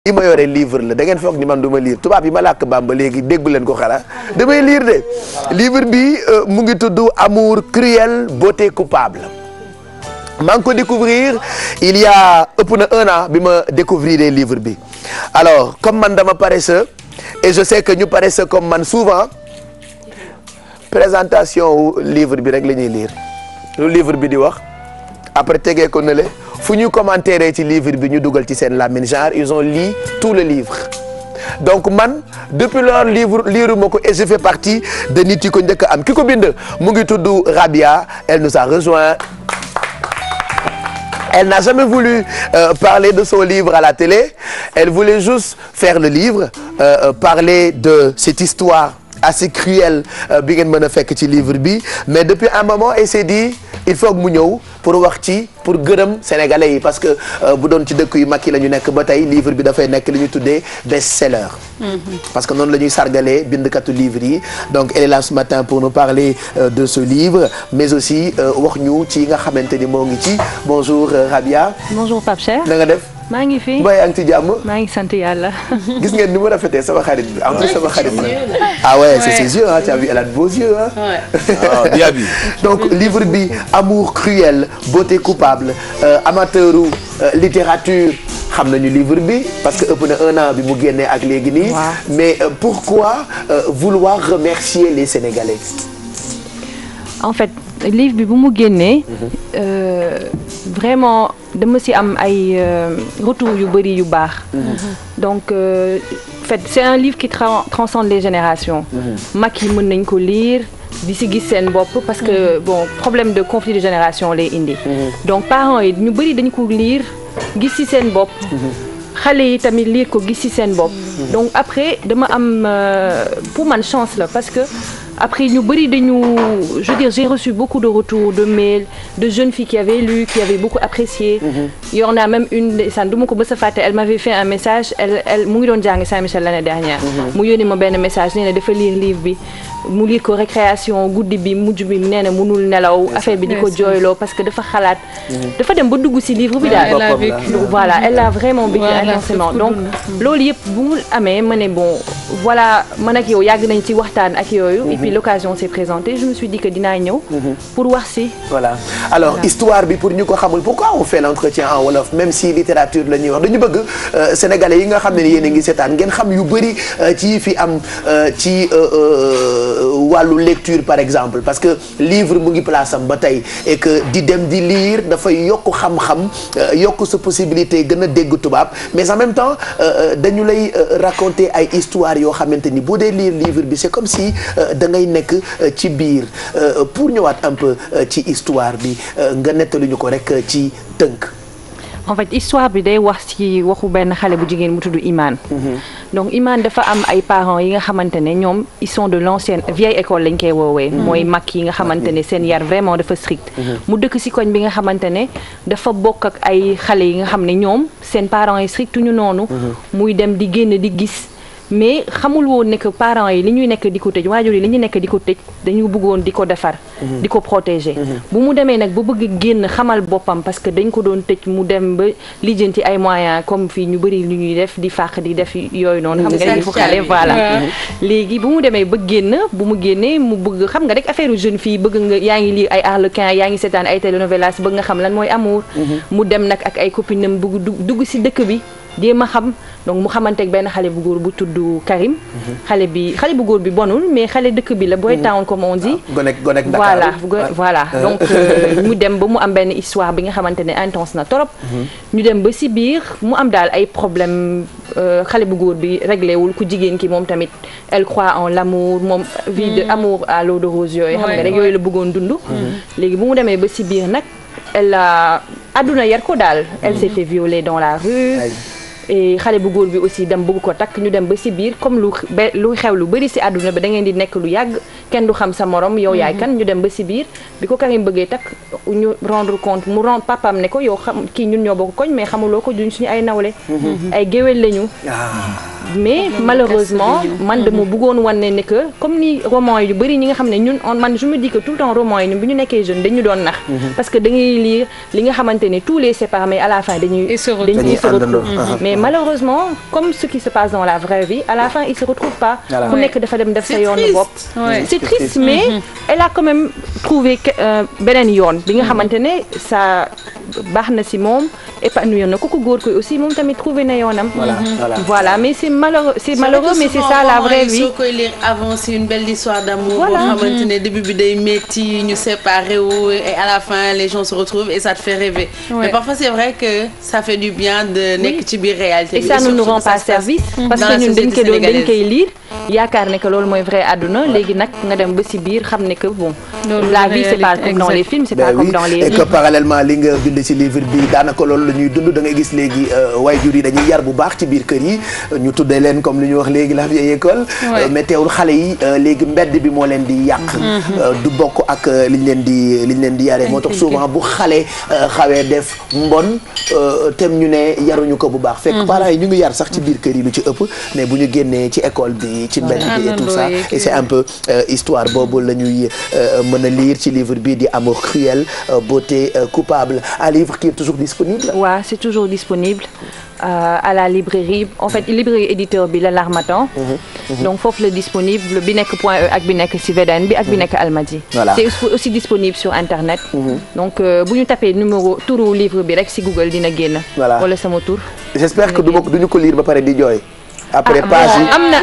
li ma yore livre la da ngeen foog ni man du ma lire tubaab yi ma làkk Bamba léegi déggu leen ko xanaa damay lire de livre bi mu ngi tudd Amour cruel beauté coupable maa ngi ko découvrir il y a ëpp na 1 an bi ma découvrir les livres bi alors comme man dama paresseux et je sais que ñu paresseux comme man souvent présentation wu livre bi rek la ñuy lire lu livre bi di wax après tegee ko nële fu ñu commentaire ci livre bi ñu dugal ci seen lamine genre ils ont lu tout le livre donc man depuis leur livre liiruma ko et je fais partie de nit yi ko njëkk a am ki ko bind mu ngi tudd Rabia elle nous a rejoint. Elle n'a jamais voulu parler de son livre à la télé elle voulait juste faire le livre parler de cette histoire assez cruelle bi ngeen mën a fekk ci livre bi mais depuis un moment elle s'est dit il faut que mu ñëw pour wax ci pour gërëm sénégalais yi parce que bu doon ci dëkk yu mag yi la ñu nekk ba tey livre bi dafay nekk li ñu tuddee best-seller parce que noonu la ñuy sargalee bindkatu livre yi donc elle est là ce matin pour nous parler de ce livre mais aussi wax ñu ci nga xamante ni moo ngi ci bonjour Rabia. Bonjour Pape Cheikh. na nga def. maa ngi fi mbay yaa ngi ci jàmm. maa ngi sant yàlla. gis ngeen ni mu rafetee sama xarit bi en plus sama xarit la. ah ouais c'est ses yeux ah tu as vu elle a de beaux yeux ah. ah bien bi. donc livre bi Amour cruel beauté coupable amateuru littérature xam nañu livre bi parce que ëpp na 1 an bi mu génnee ak léegi nii. mais pourquoi vouloir remercier les Sénégalais. en fait livre bi bu mu génnee. vraiment dama ci am ay retour yu bari yu baax. donc en fait c'est un livre qui transcende les générations. mag yi mën nañ ko lire di ci gis seen bopp parce que bon problème de conflit de génération lay indi. donc parents yi ñu bari dañ ko lire gis ci seen bopp. xale yi tamit lire ko gis ci seen bopp. donc après dama am pour man chance la parce que. Après ñu bëri dañu je veux dire j'ai reçu beaucoup de retours de mails de jeunes filles qui avaient lu qui avaient beaucoup apprécié. Il y en a même une ndeysaan du ma ko bës a fàtte elle m'avait fait un message elle mu ngi doon jàng Saint-Michel l'année dernière. mu yónnee ma benn message nee na dafa lire livre bi mu lire ko récréation guddi bi mujj bi nee na mënul nelaw affaire bi di ko jooyloo parce que dafa xalaat. dafa dem ba dugg ci livre bi daal. voilà elle a vraiment vécu intensément donc loolu yëpp bu mu amee ma ne bon voilà man ak yow yàgg nañ ci waxtaan ak yooyu. Puis l'occasion s'est présentée je me suis dit que dinaa ñëw pour wax si voilà alors voilà. Histoire bi pour ñu ko xamul pourquoi on fait l'entretien en wolof même si littérature la ñuy wax dañu bëgg sénégalais yi nga xam ne yéen a ngi seetaan ngeen xam yu bëri ci fi am ci wàllu lecture par exemple parce que livre mu ngi place am ba tey et que di dem di lire dafay yokk xam-xam yokk sa possibilité gën a dégg tubaab mais en même temps dañu lay raconter ay histoires yoo xamante ni boo dee lire livre bi c'est comme si da ngay nekk ci biir pour ñëwaat un peu ci histoire bi nga nettali ñu ko rek ci tënk. en fait histoire bi day wax ci waxu benn xale bu jigéen mu tudd Iman. donc Iman dafa am ay parents yi nga xamante ne ñoom ils sont de l'ancienne vieille école lañ koy woowee. mooy mag yi nga xamante ne seen yar vraiment dafa strict. mu dëkk ci koñ bi nga xamante ne dafa bokk ak ay xale yi nga xam ne ñoom seen parents yi strict ñu noonu. muy dem di génn di gis. mais xamul woon ne que parents yi li ñuy nekk di ko tëj waajur yi li ñuy nekk di ko tëj dañu bëggoon di ko defar. di ko protéger. bu mu demee nag ba bëgg génn xamal boppam parce que dañ ko doon tëj mu dem ba lijjanti ay moyens comme fii ñu bëri lu ñuy def di fàq di def yooyu noonu. xam nga fu xale voilà. léegi bu mu demee ba génn bu mu génnee mu bëgg xam nga rek affaire jeune fille bëgg nga yaa ngi lire ay Harlequin yaa ngi seetaan ay télénovelas bëgg nga xam lan mooy amour. mu dem nag ak ay copines am bëgg dugg ci dëkk bi. jéem a xam donc mu xamanteeg benn xale bu góor bu tudd Karim. xale bu góor bi bonul mais xale dëkk bi la boy town comme on dit. gonek voilà donc mu dem ba mu am benn histoire bi nga xamante ne intense na trop. ñu dem ba ci biir mu am daal ay problème xale bu góor bi réglé wul ku jigéen ki moom tamit elle croit en l'amour moom vie de amour à l'eau de rose yooyu. xam nga rek yooyu la bëggoon dund. léegi bu mu demee ba ci biir nag elle a àdduna yar ko daal. elle s'est fait violer dans la rue. et xale bu góor bi aussi dem bëgg ko takk ñu dem ba ci biir comme lu xew lu bari ci àdduna bi da ngeen di nekk lu yàgg kenn du xam sa morom yow yaay kan ñu dem ba ci biir bi ko Karim bëggee takk ñu rendre compte mu rend papaam ne ko yow xam kii ñun ñoo bokk koñ mais xamuloo ko duñ suñu ay nawle ay géwél lañu mais malheureusement man dama bëggoon wan ne que comme ni roman yu bëri ñi nga xam ne ñun man je me dis que tout le temps roman yi ñun bu ñu nekkee jeune dañu doon nax parce que da ngay lire li nga xamante ne tous les séparent mais à la fin dañuy se retrouvent mais malheureusement comme ce qui se passe dans la vraie vie à la fin ils se retrouvent pas ku nekk dafa dem def sa yoonu bopp c'est triste mais elle a quand même trouvé beneen yoon bi nga xamante ne ça baax na si moom épanouir na ko góor koy aussi moom tamit trouvé na yoonam voilà mais c'est malheureux mais c'est ça la vraie vie. soo koy lire avant c'est une belle histoire d'amour boo xamante ne début bi day métti ñu séparé wu et à la fin les gens se retrouvent et ça te fait rêver mais parfois c'est vrai que ça fait du bien de nekk ci biir réalité et ça ne nous rend pas service parce que ñun dañ koy lire yaakaar ne que loolu mooy vrai àdduna léegi nag nga dem ba si biir xam ne que bon la vie c'est pas comme dans les films c'est pas comme dans les et que parallèlement li nga bind ci livre bi daanaka loolu la ñuy dund da ngay gis léegi waajur yi dañuy yar bu baax ci biir kër yi ñu tuddee leen comme li ñu wax léegi la vieille école mais teewul xale yi léegi mbedd bi moo leen di yàq du bokk ak liñ leen di yaree moo tax souvent bu xale xawee def mbon tem ñu ne yaruñu ko bu baax fekk parents yi ñu ngi yar sax ci biir kër yi lu ci ëpp mais bu ñu génnee ci école bi ci mbedd bi et tout ça et c'est un peu histoire boobu la ñuy mën a lire ci livre bi di Amour cruel beauté coupable un livre qui est toujours disponible. Ouais, c'est toujours disponible à la librairie en fait librairie éditeur bi la L'Harmattan. Donc foofu la disponible bi nekk point E ak bi nekk ci VDN bi ak bi nekk Almadies. Voilà. C'est aussi disponible sur internet. Donc bu ñu tapé turu livre bi rek ci Google dina génn. Voilà wala sama tur. J'espère que duñu ko lire ba pare di jooy. après page yi am na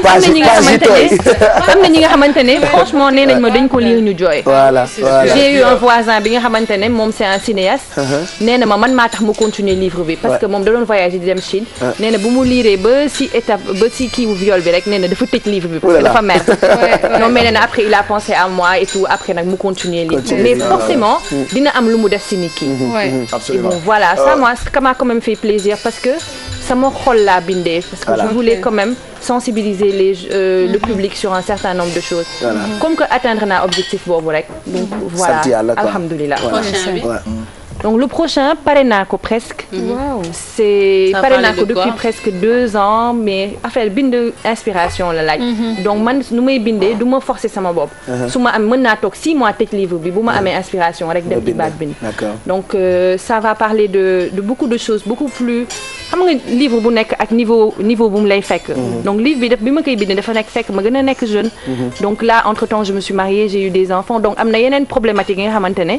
ñi nga xamante ne franchement nee nañ ma dañ ko lire ñu jooy. voilà j'ai eu un voisin bi nga xamante ne moom c'est un cinéaste. nee na man maa tax mu continuer livre bi. parce que moom da doon voyager di dem Chine. nee na bu mu liree ba si étape ba si kiiwu viol bi rek nee na dafa tëj livre bi. parce que dafa mer. non mais nee na après il a pensé à moi et tout après nag mu continuer livre mais forcément dina am lu mu def si nit ki. absolument et bon voilà ça moi ça m'a quand même fait plaisir parce que sama xol laa bindee parce que je voulais quand même sensibiliser le public sur un certain nombre de choses. Comme que atteindre naa objectif boobu rek. Donc voilà alhamdulilah. Donc le prochain pare naa ko presque. c'est pare naa ko depuis presque 2 ans mais affaire bind inspiration la laaj. donc man nu may bindee du ma forcer sama bopp. su ma am mën naa toog 6 mois tëj livre bi bu ma amee inspiration rek dem di baat bind. donc ça va parler de beaucoup de choses beaucoup plus xam nga livre bu nekk ak niveau bu mu lay fekk. donc livre bi ma koy bind dafa nekk fekk ma gën a nekk jeune. donc là entre temps je me suis mariée j'ai eu des enfants donc am na yeneen problématiques yi nga xamante ne.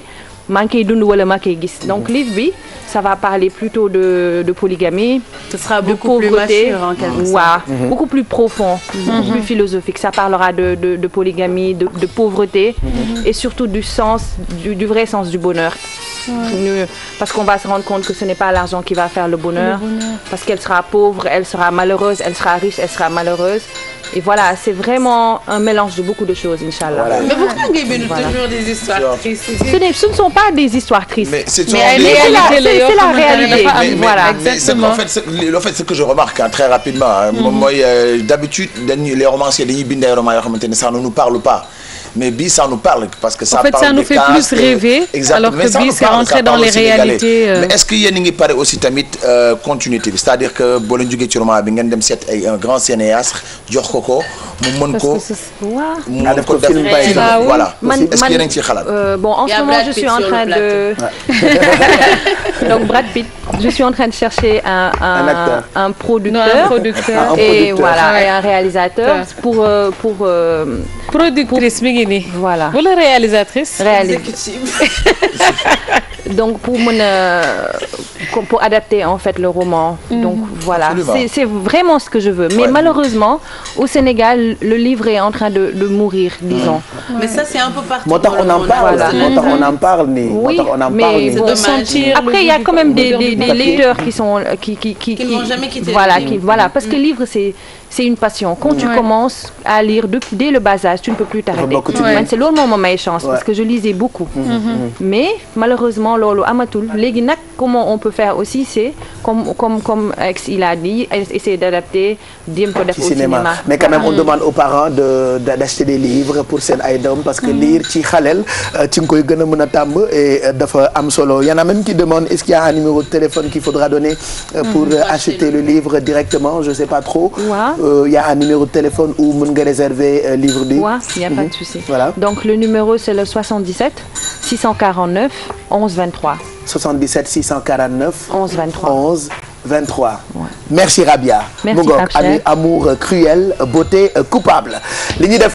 maa ngi koy dund wala maa koy gis donc livre bi ça va parler plutôt de polygamie. Ce sera de beaucoup pauvreté, plus mature en quelque sorte. Beaucoup plus profond, beaucoup plus philosophique. Ça parlera de polygamie, de pauvreté et surtout du sens, du vrai sens du bonheur. Parce qu'on va se rendre compte que ce n'est pas l'argent qui va faire le bonheur. Parce qu'elle sera pauvre, elle sera malheureuse, elle sera riche, elle sera malheureuse. Et voilà, c'est vraiment un mélange de beaucoup de choses, Inch'Allah. Voilà. Mais pourquoi Guy Binou toujours des histoires tristes? Ce ne sont pas des histoires tristes. Mais c'est la réalité. Voilà. Exactement. En fait, ce que je remarque très rapidement, moi, d'habitude, les romanciers, les romans, ça ne nous parle pas. Mais Bi, ça nous parle parce que ça parle. En fait, ça nous fait plus rêver, alors que Bi, c'est rentré dans les réalités. Mais est-ce qu'il y a une parle aussi tamit continuité, c'est-à-dire que Bolon Djugé Turma, Bingen Dem Set est un grand cinéaste, Dior Coco, Moumonko, voilà. Est-ce qu'il y a une petite halal? Bon, en ce moment, je suis en train de. Donc Brad Pitt, je suis en train de chercher un producteur et voilà et un réalisateur pour productrice bi ngi nii. Voilà. Wala réalisatrice. Donc pour adapter en fait le roman. Donc voilà, c'est vraiment ce que je veux. Mais malheureusement, au Sénégal, le livre est en train de mourir, disons. Mais ça c'est un peu partout. Moo tax on en parle. On en parle nii. Oui, mais bon, après il y a quand même des lecteurs qui n'ont jamais quitté le livre. Voilà, parce que le livre c'est une passion. Quand tu commences à lire dès le bas âge, tu ne peux plus t'arrêter. C'est loolu moo ma may chance parce que je lisais beaucoup. Mais malheureusement malheureusement loolu amatul léegi nag comment on peut faire aussi c'est comme ex il a dit essayer d'adapter jéem ko def au cinéma mais quand même on demande aux parents d'acheter des livres pour seen ay doom parce que lire ci xaleel ci nga koy gën a mën a tàmb et dafa am solo y en a même qui demande est-ce qu'il y a un numéro de téléphone qu'il faudra donner pour acheter le livre directement je sais pas trop il y a un numéro de téléphone où mën nga réserver livre bi il y a pas de souci voilà donc le numéro c'est le 77 649 11 23 77 649 11 23 11 23 merci Rabia merci Pape Cheikh amour cruel beauté coupable li ñuy def